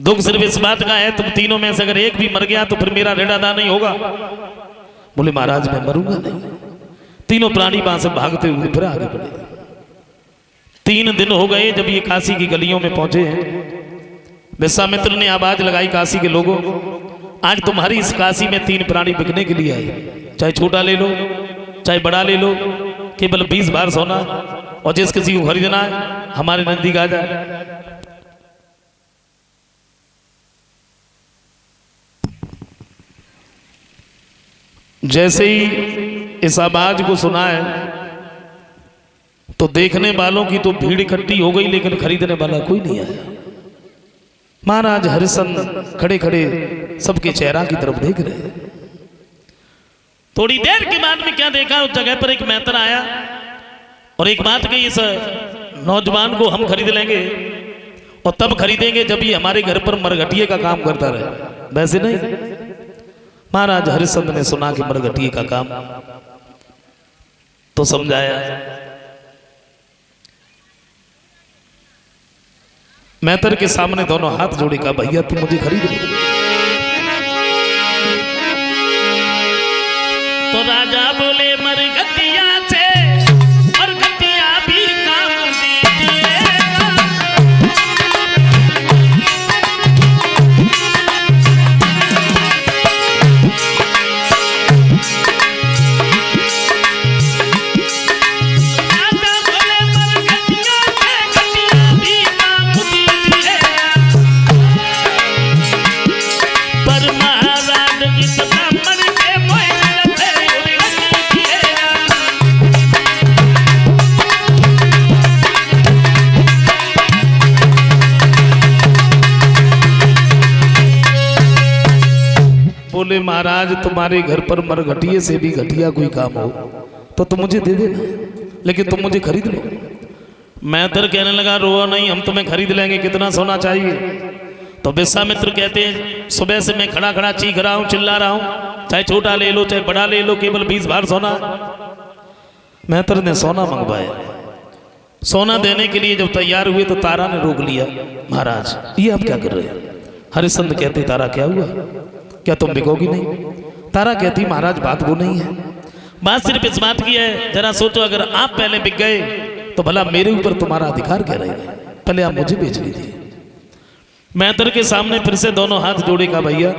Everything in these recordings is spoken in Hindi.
दुख सिर्फ इस बात का है, तुम तीनों में से अगर एक भी मर गया तो फिर मेरा ऋण अदा नहीं होगा। बोले महाराज मैं मरूंगा नहीं। तीनों प्राणी वहां से भागते हुए फिर आगे बढ़े। 3 दिन हो गए जब ये काशी की गलियों में पहुंचे हैं। विश्वामित्र ने आवाज लगाई काशी के लोगों, आज तुम्हारी इस काशी में 3 प्राणी बिकने के लिए आए, चाहे छोटा ले लो चाहे बड़ा ले लो, केवल 20 बार सोना, और जिस किसी को खरीदना है हमारे नजदीक आ जाए। जैसे ही इस आवाज को सुना है तो देखने वालों की तो भीड़ इकट्ठी हो गई, लेकिन खरीदने वाला कोई नहीं आया। महाराज हरिश्चंद्र खड़े खड़े सबके चेहरा की तरफ देख रहे। थोड़ी देर के बाद में क्या देखा, उस जगह पर एक मेहतर आया और एक बात कही, इस नौजवान को हम खरीद लेंगे और तब खरीदेंगे जब ये हमारे घर पर मरघटिए का काम करता रहे, वैसे नहीं। महाराज हरिश्चंद्र ने सुना कि मरघटिए का काम, तो समझाया। मेहतर के सामने दोनों हाथ जोड़े, का भैया तुम मुझे खरीद लो। तो राजा बोले मरघटिया से मरघटिया भी काम दीजिएगा। राजा बोले मरघटिया से घटिया भी काम दीजिएगा। पर महाराज इस ब्राह्मण के मोह बोले महाराज तुम्हारे घर पर मरघटिए से भी घटिया कोई काम हो तो तुम मुझे दे देना, लेकिन तुम मुझे खरीद लो। मेहतर कहने लगा रो नहीं, हम तुम्हें खरीद लेंगे, कितना सोना चाहिए? तो विश्वामित्र कहते हैं सुबह से मैं खड़ा खड़ा चीख रहा हूँ, चिल्ला रहा हूँ, चाहे छोटा ले लो चाहे बड़ा ले लो, केवल 20 बार सोना। मेहतर ने सोना मंगवाया। सोना देने के लिए जब तैयार हुए तो तारा ने रोक लिया। महाराज ये आप क्या कर रहे हैं? हरिश्चंद्र कहते तारा क्या हुआ, क्या तुम बिकोगी नहीं? तारा कहती महाराज बात वो नहीं है, बात सिर्फ इस बात की है, जरा सोचो अगर आप पहले बिक गए तो भला मेरे ऊपर तुम्हारा अधिकार क्या रहेगा? पहले आप मुझे बेच लीजिए। मेहतर के सामने फिर से दोनों हाथ जोड़े, का भैया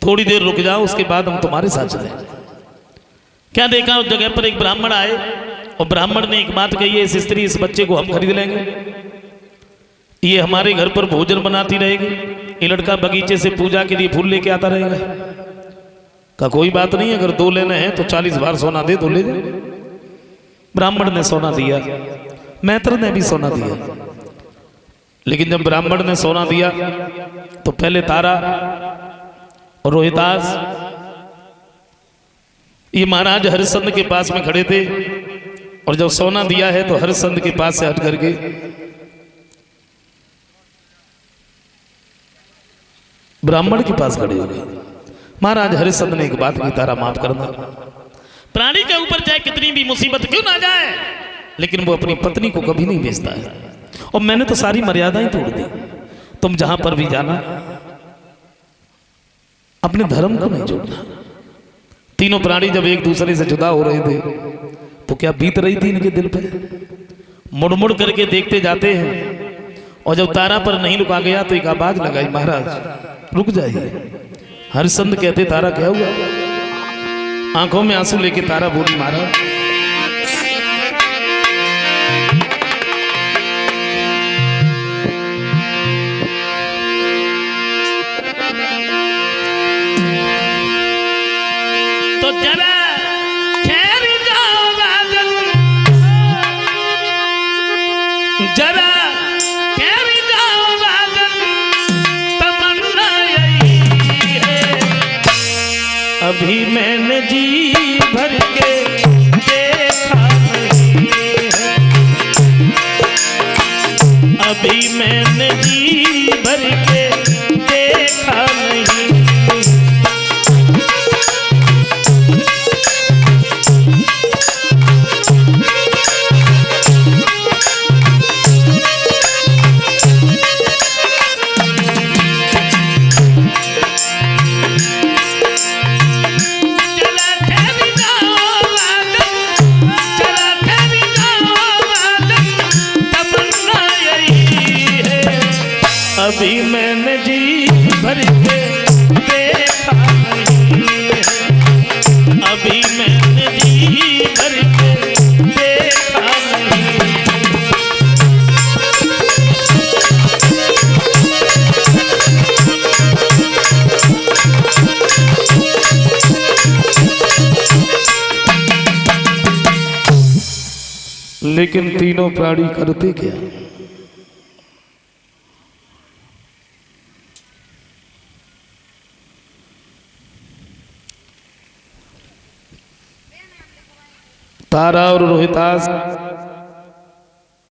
थोड़ी देर रुक जाओ, उसके बाद हम तुम्हारे साथ चले। क्या देखा, उस जगह पर एक ब्राह्मण आए और ब्राह्मण ने एक बात कही है, इस स्त्री इस बच्चे को हम खरीद लेंगे, ये हमारे घर पर भोजन बनाती रहेगी, ये लड़का बगीचे से पूजा के लिए फूल लेके आता रहेगा। का कोई बात नहीं, अगर 2 लेने हैं तो 40 बार सोना दे दो, ले दे। ब्राह्मण ने सोना दिया, मेहतर ने भी सोना दिया। लेकिन जब ब्राह्मण ने सोना दिया तो पहले तारा और रोहितास ये महाराज हरिश्चंद्र के पास में खड़े थे, और जब सोना दिया है तो हरिश्चंद्र के पास से हट करके ब्राह्मण के पास खड़े हो गए। महाराज हरिश्चंद्र ने एक बात की, तारा माफ करना, प्राणी के ऊपर चाहे कितनी भी मुसीबत क्यों ना जाए, लेकिन वो अपनी पत्नी को कभी नहीं बेचता है, और मैंने तो सारी मर्यादाएं तोड़ दी। तुम जहां पर भी जाना अपने धर्म को नहीं जोड़ना। तीनों प्राणी जब एक दूसरे से जुदा हो रहे थे तो क्या बीत रही थी इनके दिल पे? मुड़ मुड़ करके देखते जाते हैं, और जब तारा पर नहीं रुका गया तो एक आवाज लगाई, महाराज रुक जाइए। हरिश्चंद्र कहते तारा क्या हुआ? आंखों में आंसू लेके तारा बोली, महाराज तो जरा ठहर जाओ राजन, जरा ठहर जाओ राजन, तमन्ना यही है, अभी मैंने जी भर के देखा नहीं है, अभी मैंने जी भर के देखा नहीं। अभी मैंने जी भर के देखा नहीं, अभी मैंने जी भर के देखा नहीं। लेकिन तीनों प्राणी करते क्या? तारा और रोहितास